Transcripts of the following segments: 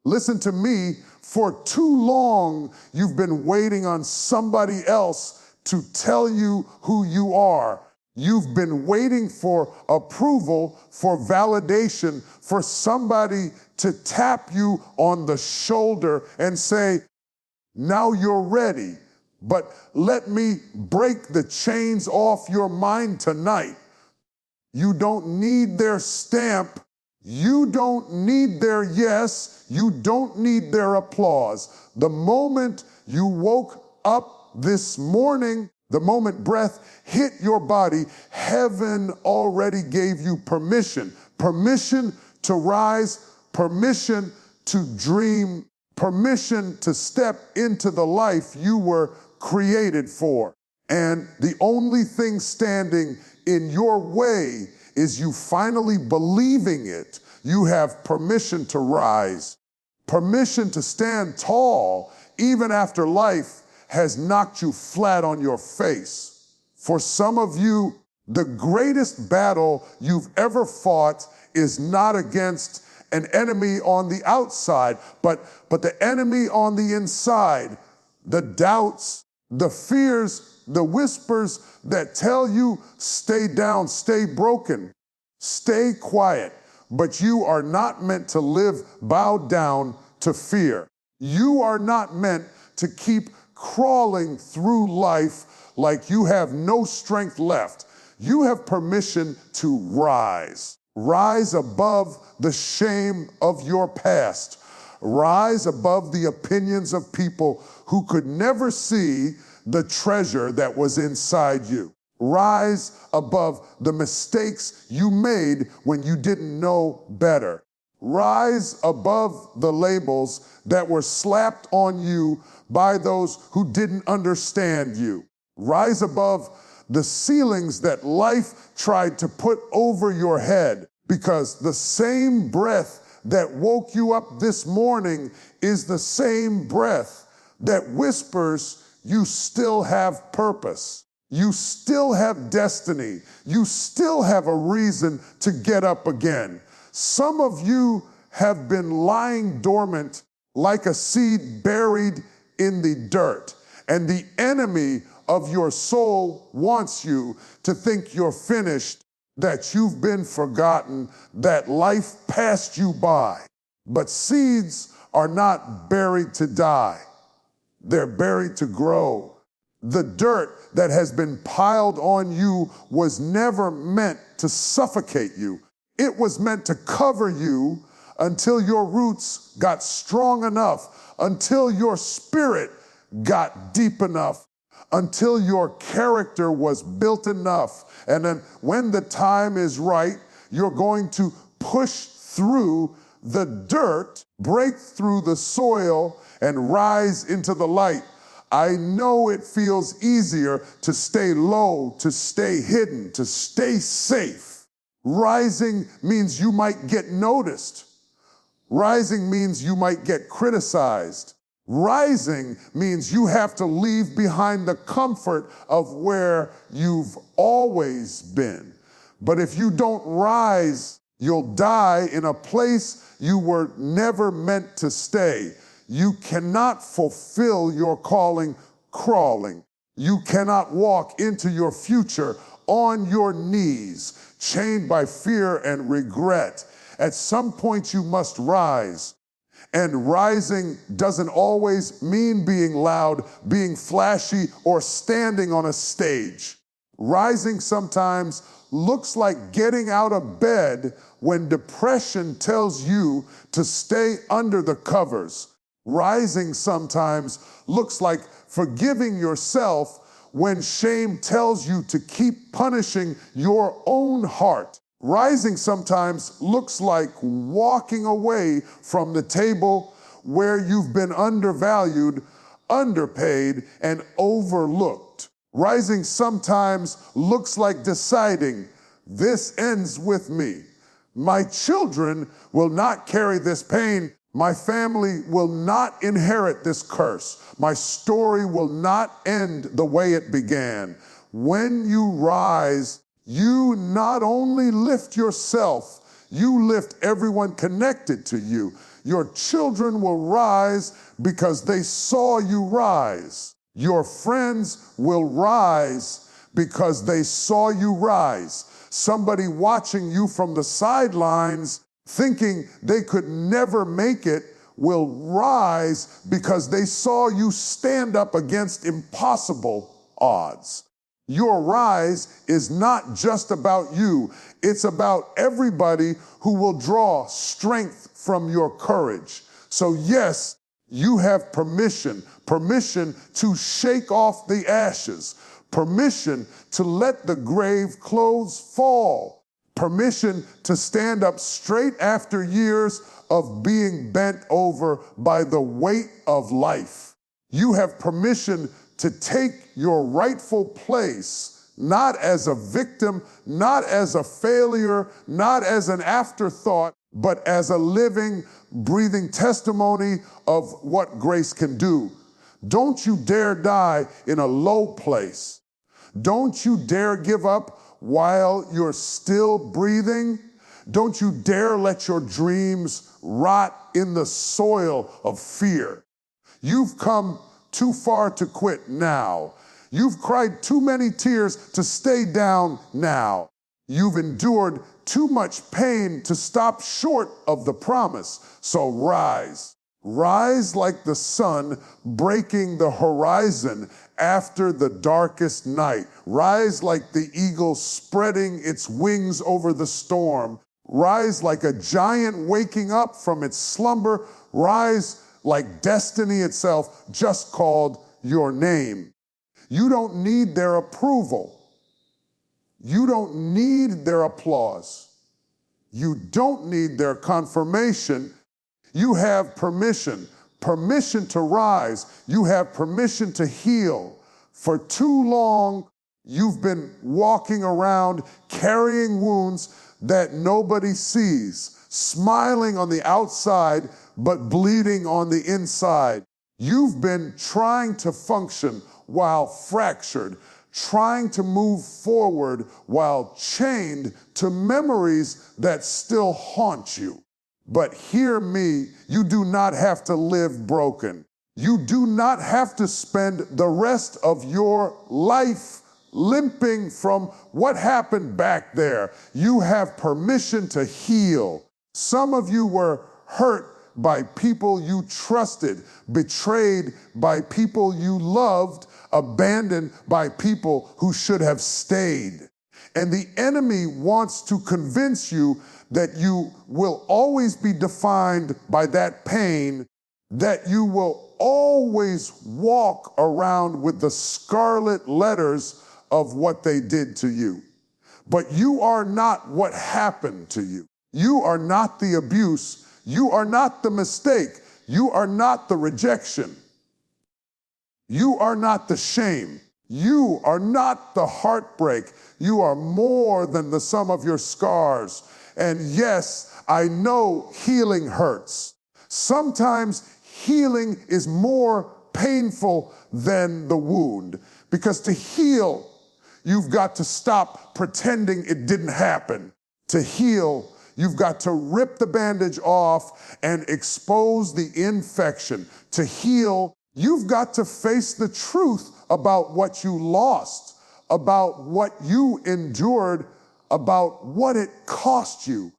Listen to me, for too long you've been waiting on somebody else to tell you who you are. You've been waiting for approval, for validation, for somebody to tap you on the shoulder and say, now you're ready. But let me break the chains off your mind tonight. You don't need their stamp. You don't need their yes. You don't need their applause. The moment you woke up this morning, the moment breath hit your body, heaven already gave you permission. Permission to rise, permission to dream, permission to step into the life you were created for. And the only thing standing in your way is you finally believing it. You have permission to rise, permission to stand tall, even after life has knocked you flat on your face. For some of you, the greatest battle you've ever fought is not against an enemy on the outside, but the enemy on the inside, the doubts, the fears, the whispers that tell you, stay down, stay broken, stay quiet. But you are not meant to live bowed down to fear. You are not meant to keep crawling through life like you have no strength left. You have permission to rise. Rise above the shame of your past. Rise above the opinions of people who could never see the treasure that was inside you. Rise above the mistakes you made when you didn't know better. Rise above the labels that were slapped on you by those who didn't understand you. Rise above the ceilings that life tried to put over your head, because the same breath that woke you up this morning is the same breath that whispers you still have purpose. You still have destiny. You still have a reason to get up again. Some of you have been lying dormant like a seed buried in the dirt, and the enemy of your soul wants you to think you're finished, that you've been forgotten, that life passed you by. But seeds are not buried to die. They're buried to grow. The dirt that has been piled on you was never meant to suffocate you. It was meant to cover you until your roots got strong enough, until your spirit got deep enough, until your character was built enough. And then when the time is right, you're going to push through the dirt, break through the soil, and rise into the light. I know it feels easier to stay low, to stay hidden, to stay safe. Rising means you might get noticed. Rising means you might get criticized. Rising means you have to leave behind the comfort of where you've always been. But if you don't rise, you'll die in a place you were never meant to stay. You cannot fulfill your calling crawling. You cannot walk into your future on your knees, chained by fear and regret. At some point, you must rise. And rising doesn't always mean being loud, being flashy, or standing on a stage. Rising sometimes looks like getting out of bed when depression tells you to stay under the covers. Rising sometimes looks like forgiving yourself when shame tells you to keep punishing your own heart. Rising sometimes looks like walking away from the table where you've been undervalued, underpaid, and overlooked. Rising sometimes looks like deciding, this ends with me. My children will not carry this pain. My family will not inherit this curse. My story will not end the way it began. When you rise, you not only lift yourself, you lift everyone connected to you. Your children will rise because they saw you rise. Your friends will rise because they saw you rise. Somebody watching you from the sidelines thinking they could never make it will rise because they saw you stand up against impossible odds. Your rise is not just about you. It's about everybody who will draw strength from your courage. So yes, you have permission to shake off the ashes, permission to let the grave clothes fall, permission to stand up straight after years of being bent over by the weight of life. You have permission to take your rightful place, not as a victim, not as a failure, not as an afterthought, but as a living, breathing testimony of what grace can do. Don't you dare die in a low place. Don't you dare give up while you're still breathing. Don't you dare let your dreams rot in the soil of fear. You've come too far to quit now. You've cried too many tears to stay down now. You've endured too much pain to stop short of the promise. So rise. Rise like the sun breaking the horizon after the darkest night. Rise like the eagle spreading its wings over the storm. Rise like a giant waking up from its slumber. Rise like destiny itself just called your name. You don't need their approval. You don't need their applause. You don't need their confirmation. You have permission to rise. You have permission to heal. For too long, you've been walking around carrying wounds that nobody sees, smiling on the outside, but bleeding on the inside. You've been trying to function while fractured, trying to move forward while chained to memories that still haunt you. But hear me, you do not have to live broken. You do not have to spend the rest of your life limping from what happened back there. You have permission to heal. Some of you were hurt by people you trusted, betrayed by people you loved, abandoned by people who should have stayed. And the enemy wants to convince you that you will always be defined by that pain, that you will always walk around with the scarlet letters of what they did to you. But you are not what happened to you. You are not the abuse. You are not the mistake. You are not the rejection. You are not the shame. You are not the heartbreak. You are more than the sum of your scars. And yes, I know healing hurts. Sometimes healing is more painful than the wound, because to heal, you've got to stop pretending it didn't happen. To heal, you've got to rip the bandage off and expose the infection. To heal, you've got to face the truth about what you lost, about what you endured, about what it cost you.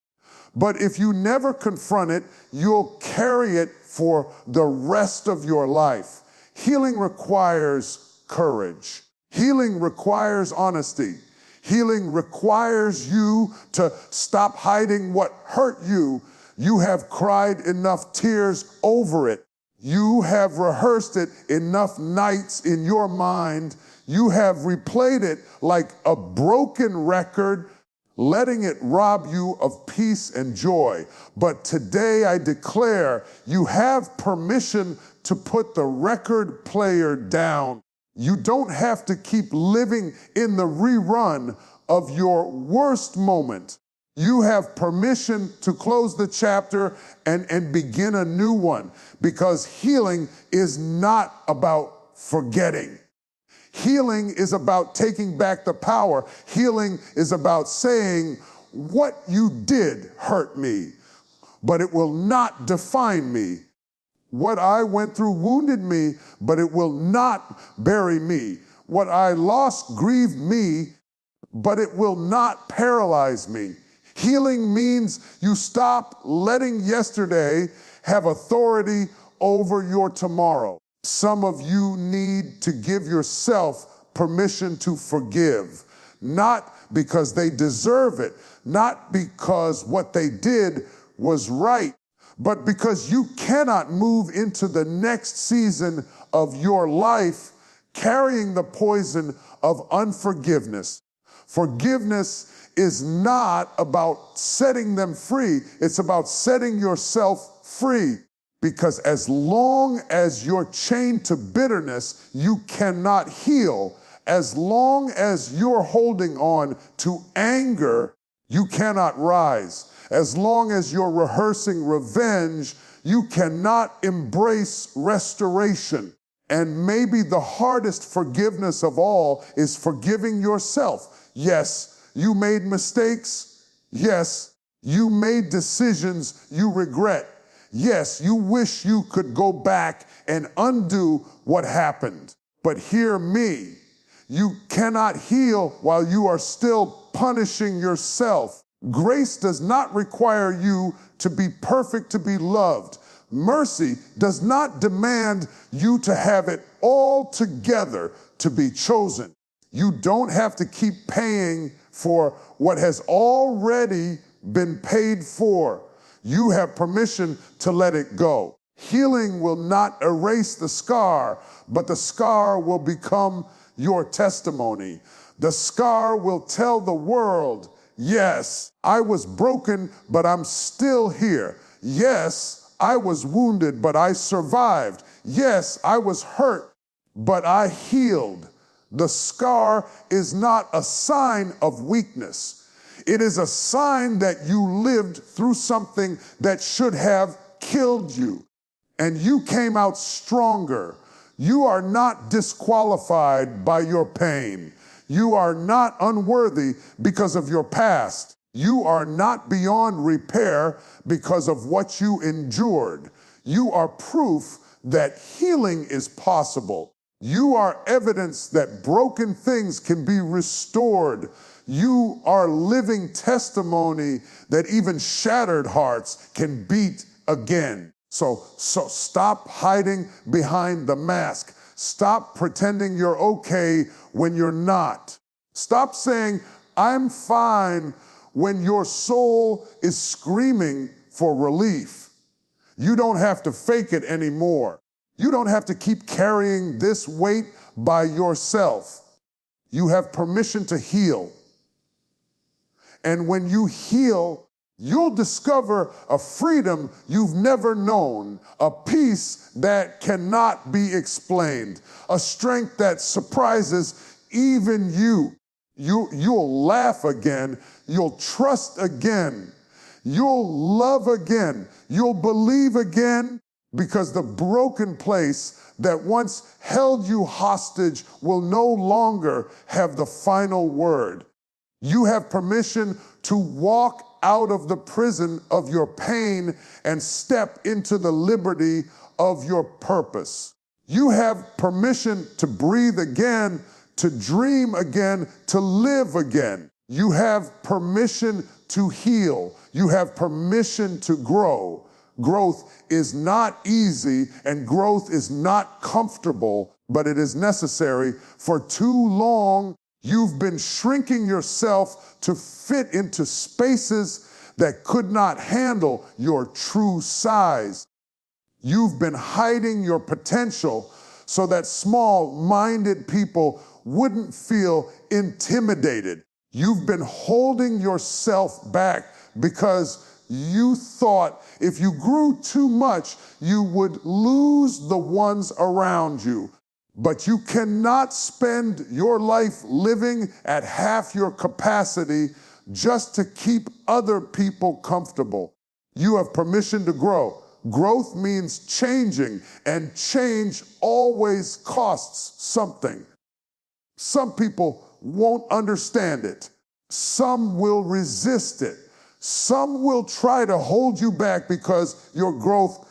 But if you never confront it, you'll carry it for the rest of your life. Healing requires courage. Healing requires honesty. Healing requires you to stop hiding what hurt you. You have cried enough tears over it. You have rehearsed it enough nights in your mind. You have replayed it like a broken record, letting it rob you of peace and joy. But today I declare you have permission to put the record player down. You don't have to keep living in the rerun of your worst moment. You have permission to close the chapter and begin a new one, because healing is not about forgetting. Healing is about taking back the power. Healing is about saying, what you did hurt me, but it will not define me. What I went through wounded me, but it will not bury me. What I lost grieved me, but it will not paralyze me. Healing means you stop letting yesterday have authority over your tomorrow. Some of you need to give yourself permission to forgive, not because they deserve it, not because what they did was right, but because you cannot move into the next season of your life carrying the poison of unforgiveness. Forgiveness is not about setting them free. It's about setting yourself free. Because as long as you're chained to bitterness, you cannot heal. As long as you're holding on to anger, you cannot rise. As long as you're rehearsing revenge, you cannot embrace restoration. And maybe the hardest forgiveness of all is forgiving yourself. Yes, you made mistakes. Yes, you made decisions you regret. Yes, you wish you could go back and undo what happened. But hear me, you cannot heal while you are still punishing yourself. Grace does not require you to be perfect to be loved. Mercy does not demand you to have it all together to be chosen. You don't have to keep paying for what has already been paid for. You have permission to let it go. Healing will not erase the scar, but the scar will become your testimony. The scar will tell the world, yes, I was broken, but I'm still here. Yes, I was wounded, but I survived. Yes, I was hurt, but I healed. The scar is not a sign of weakness. It is a sign that you lived through something that should have killed you, and you came out stronger. You are not disqualified by your pain. You are not unworthy because of your past. You are not beyond repair because of what you endured. You are proof that healing is possible. You are evidence that broken things can be restored. You are living testimony that even shattered hearts can beat again. So stop hiding behind the mask. Stop pretending you're okay when you're not. Stop saying, I'm fine, when your soul is screaming for relief. You don't have to fake it anymore. You don't have to keep carrying this weight by yourself. You have permission to heal. And when you heal, you'll discover a freedom you've never known, a peace that cannot be explained, a strength that surprises even you. You'll laugh again, you'll trust again, you'll love again, you'll believe again, because the broken place that once held you hostage will no longer have the final word. You have permission to walk out of the prison of your pain and step into the liberty of your purpose. You have permission to breathe again, to dream again, to live again. You have permission to heal. You have permission to grow. Growth is not easy and growth is not comfortable, but it is necessary. For too long, you've been shrinking yourself to fit into spaces that could not handle your true size. You've been hiding your potential so that small-minded people wouldn't feel intimidated. You've been holding yourself back because you thought if you grew too much, you would lose the ones around you. But you cannot spend your life living at half your capacity just to keep other people comfortable. You have permission to grow. Growth means changing, and change always costs something. Some people won't understand it. Some will resist it. Some will try to hold you back because your growth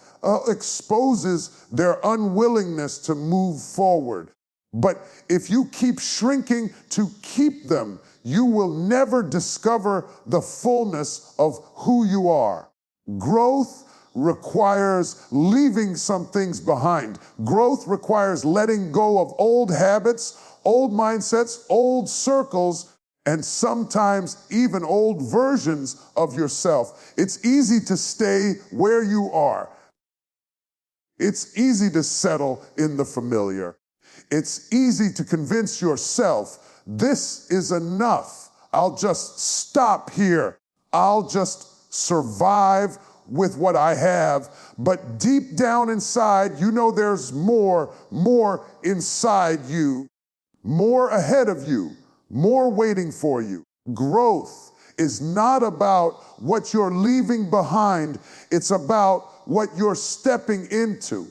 exposes their unwillingness to move forward. But if you keep shrinking to keep them, you will never discover the fullness of who you are. Growth requires leaving some things behind. Growth requires letting go of old habits, old mindsets, old circles, and sometimes even old versions of yourself. It's easy to stay where you are. It's easy to settle in the familiar. It's easy to convince yourself, this is enough. I'll just stop here. I'll just survive with what I have. But deep down inside, you know there's more inside you, more ahead of you, more waiting for you. Growth is not about what you're leaving behind. It's about what you're stepping into.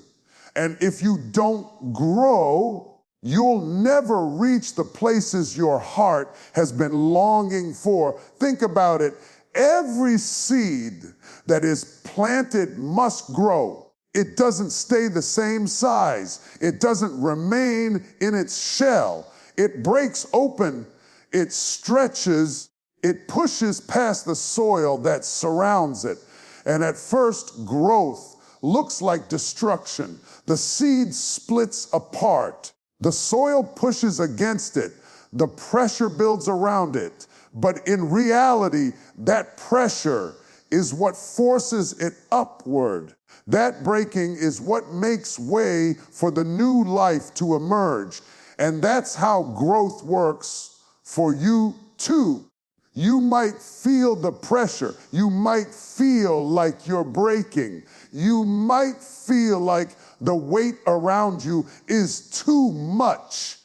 And if you don't grow, you'll never reach the places your heart has been longing for. Think about it. Every seed that is planted must grow. It doesn't stay the same size. It doesn't remain in its shell. It breaks open. It stretches. It pushes past the soil that surrounds it. And at first, growth looks like destruction. The seed splits apart. The soil pushes against it. The pressure builds around it. But in reality, that pressure is what forces it upward. That breaking is what makes way for the new life to emerge. And that's how growth works for you too. You might feel the pressure. You might feel like you're breaking. You might feel like the weight around you is too much.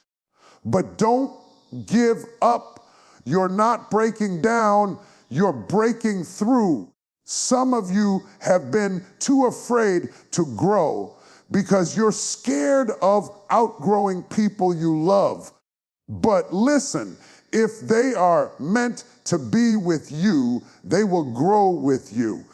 But don't give up. You're not breaking down, you're breaking through. Some of you have been too afraid to grow because you're scared of outgrowing people you love. But listen, if they are meant to be with you, they will grow with you.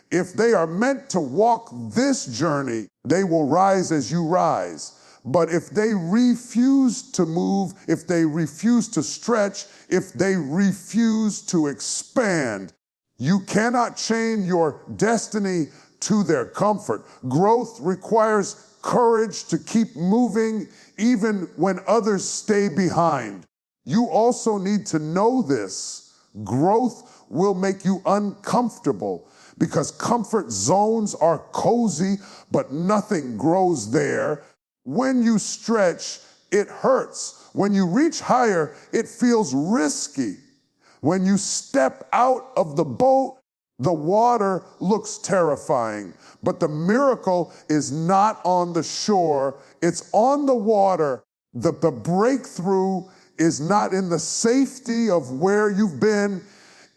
If they are meant to walk this journey, they will rise as you rise. But if they refuse to move, if they refuse to stretch, if they refuse to expand, you cannot chain your destiny to their comfort. Growth requires courage to keep moving even when others stay behind. You also need to know this. Growth will make you uncomfortable because comfort zones are cozy, but nothing grows there. When you stretch, it hurts. When you reach higher, it feels risky. When you step out of the boat, the water looks terrifying. But the miracle is not on the shore, it's on the water. The breakthrough is not in the safety of where you've been,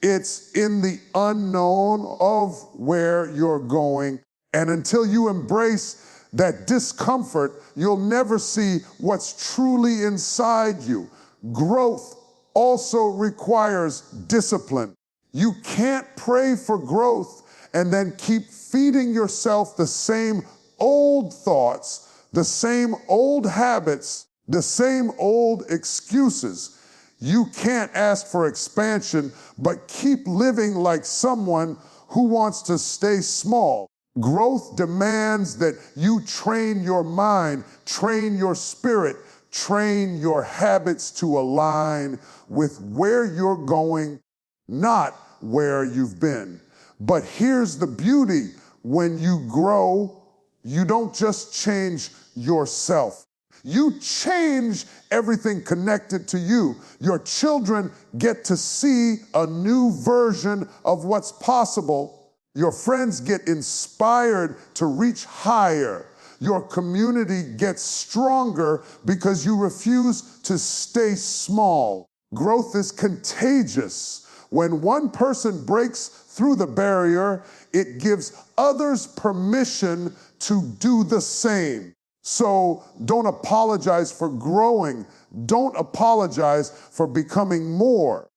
it's in the unknown of where you're going. And until you embrace that discomfort, you'll never see what's truly inside you. Growth also requires discipline. You can't pray for growth and then keep feeding yourself the same old thoughts, the same old habits, the same old excuses. You can't ask for expansion, but keep living like someone who wants to stay small. Growth demands that you train your mind, train your spirit, train your habits to align with where you're going, not where you've been. But here's the beauty. When you grow, you don't just change yourself. You change everything connected to you. Your children get to see a new version of what's possible. Your friends get inspired to reach higher. Your community gets stronger because you refuse to stay small. Growth is contagious. When one person breaks through the barrier, it gives others permission to do the same. So don't apologize for growing. Don't apologize for becoming more.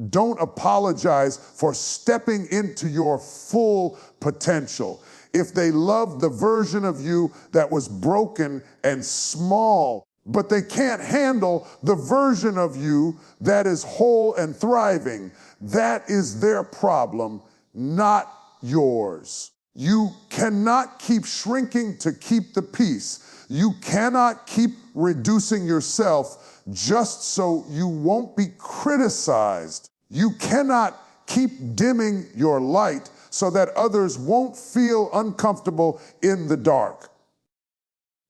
Don't apologize for stepping into your full potential. If they love the version of you that was broken and small, but they can't handle the version of you that is whole and thriving, that is their problem, not yours. You cannot keep shrinking to keep the peace. You cannot keep reducing yourself just so you won't be criticized. You cannot keep dimming your light so that others won't feel uncomfortable in the dark.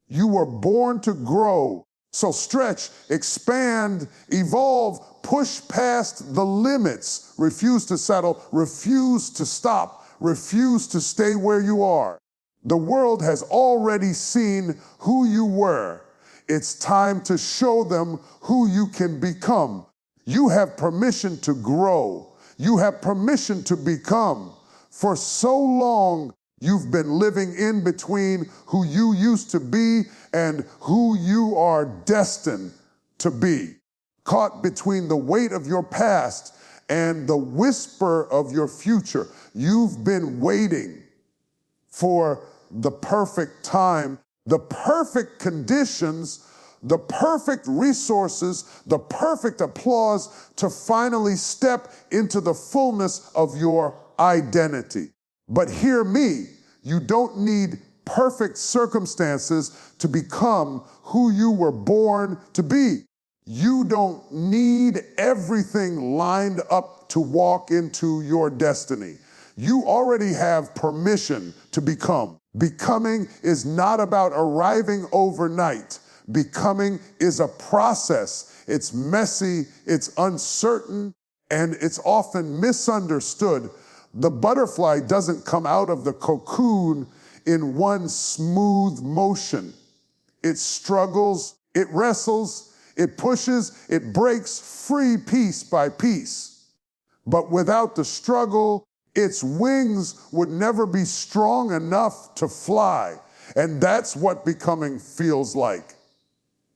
You were born to grow, so stretch, expand, evolve, push past the limits. Refuse to settle, refuse to stop, refuse to stay where you are. The world has already seen who you were. It's time to show them who you can become. You have permission to grow. You have permission to become. For so long, you've been living in between who you used to be and who you are destined to be. Caught between the weight of your past and the whisper of your future. You've been waiting for the perfect time, the perfect conditions, the perfect resources, the perfect applause to finally step into the fullness of your identity. But hear me, you don't need perfect circumstances to become who you were born to be. You don't need everything lined up to walk into your destiny. You already have permission to become. Becoming is not about arriving overnight. Becoming is a process. It's messy, it's uncertain, and it's often misunderstood. The butterfly doesn't come out of the cocoon in one smooth motion. It struggles, it wrestles, it pushes, it breaks free piece by piece. But without the struggle, its wings would never be strong enough to fly. And that's what becoming feels like.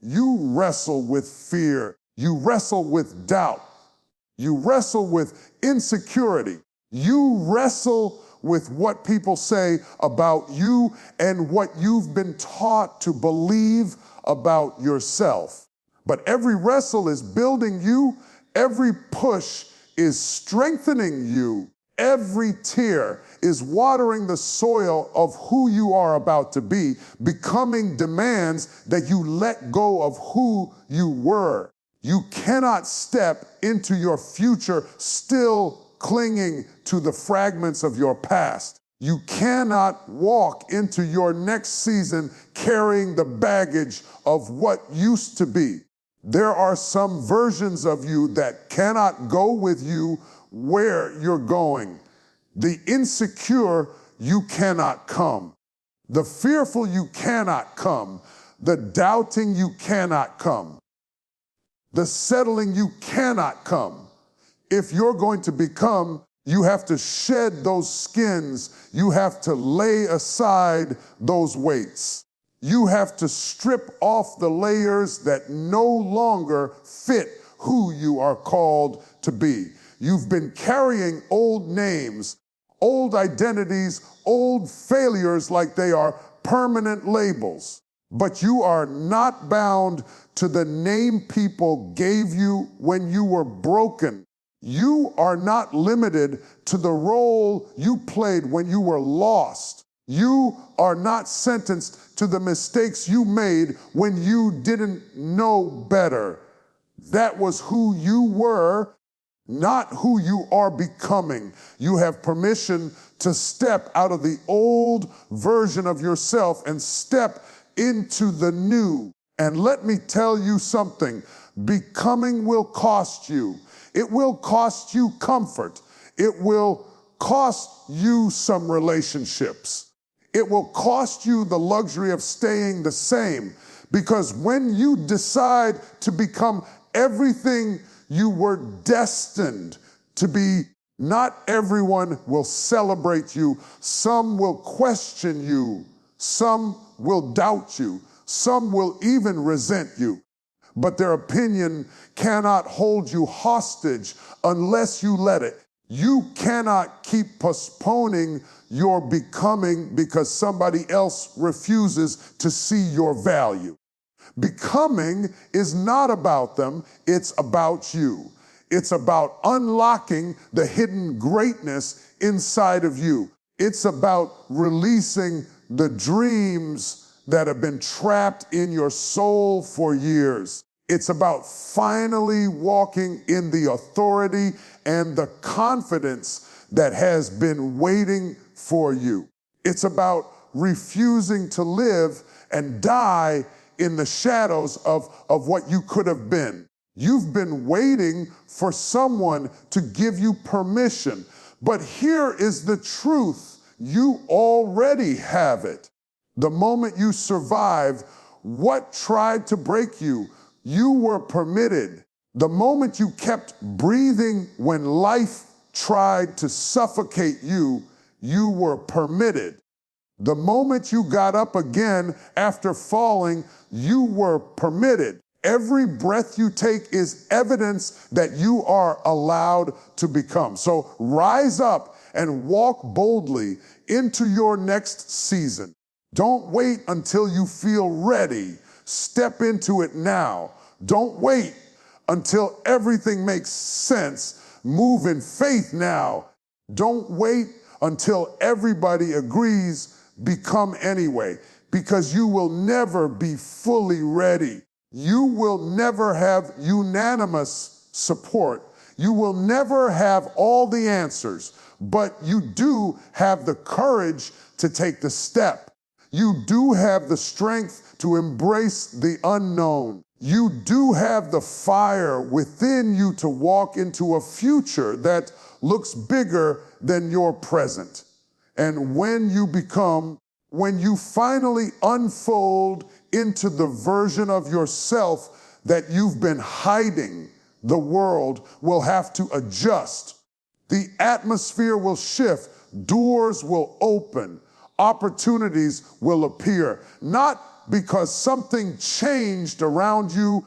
You wrestle with fear. You wrestle with doubt. You wrestle with insecurity. You wrestle with what people say about you and what you've been taught to believe about yourself. But every wrestle is building you. Every push is strengthening you. Every tear is watering the soil of who you are about to be. Becoming demands that you let go of who you were. You cannot step into your future still clinging to the fragments of your past. You cannot walk into your next season carrying the baggage of what used to be. There are some versions of you that cannot go with you where you're going. The insecure, you cannot come. The fearful, you cannot come. The doubting, you cannot come. The settling, you cannot come. If you're going to become, you have to shed those skins. You have to lay aside those weights. You have to strip off the layers that no longer fit who you are called to be. You've been carrying old names, old identities, old failures like they are permanent labels. But you are not bound to the name people gave you when you were broken. You are not limited to the role you played when you were lost. You are not sentenced to the mistakes you made when you didn't know better. That was who you were, not who you are becoming. You have permission to step out of the old version of yourself and step into the new. And let me tell you something, becoming will cost you. It will cost you comfort. It will cost you some relationships. It will cost you the luxury of staying the same. Because when you decide to become everything you were destined to be, not everyone will celebrate you. Some will question you. Some will doubt you. Some will even resent you. but their opinion cannot hold you hostage unless you let it. You cannot keep postponing your becoming because somebody else refuses to see your value. Becoming is not about them, it's about you. It's about unlocking the hidden greatness inside of you. It's about releasing the dreams that have been trapped in your soul for years. It's about finally walking in the authority and the confidence that has been waiting for you. It's about refusing to live and die in the shadows of what you could have been. You've been waiting for someone to give you permission. But here is the truth. You already have it. The moment you survived what tried to break you, you were permitted. The moment you kept breathing when life tried to suffocate you, you were permitted. The moment you got up again after falling, you were permitted. Every breath you take is evidence that you are allowed to become. So rise up and walk boldly into your next season. Don't wait until you feel ready. Step into it now. Don't wait until everything makes sense. Move in faith now. Don't wait until everybody agrees. Become anyway, because you will never be fully ready. You will never have unanimous support. You will never have all the answers, but you do have the courage to take the step. You do have the strength to embrace the unknown. You do have the fire within you to walk into a future that looks bigger than your present. And when you finally unfold into the version of yourself that you've been hiding, the world will have to adjust. The atmosphere will shift, doors will open, opportunities will appear, not because something changed around you,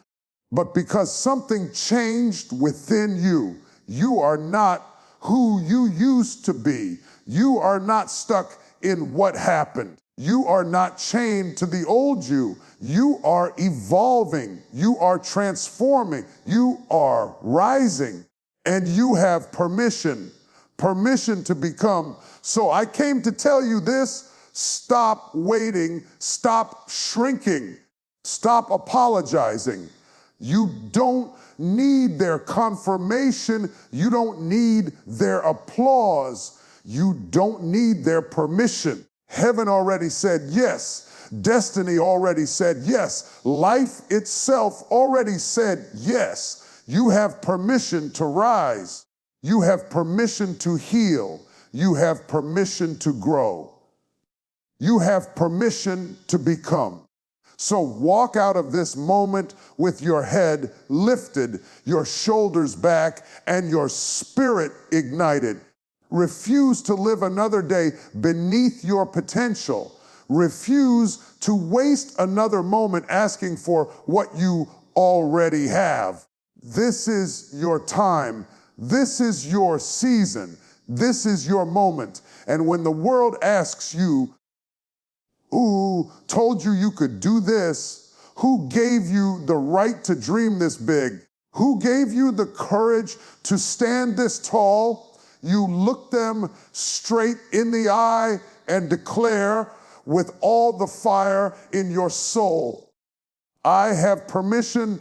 but because something changed within you. You are not who you used to be. You are not stuck in what happened. You are not chained to the old you. You are evolving. You are transforming. You are rising. And you have permission to become. So I came to tell you this: stop waiting, stop shrinking, stop apologizing. You don't need their confirmation. You don't need their applause. You don't need their permission. Heaven already said yes. Destiny already said yes. Life itself already said yes. You have permission to rise. You have permission to heal. You have permission to grow. You have permission to become. So walk out of this moment with your head lifted, your shoulders back, and your spirit ignited. Refuse to live another day beneath your potential. Refuse to waste another moment asking for what you already have. This is your time. This is your season. This is your moment. And when the world asks you, who told you you could do this? Who gave you the right to dream this big? Who gave you the courage to stand this tall? You look them straight in the eye and declare with all the fire in your soul, I have permission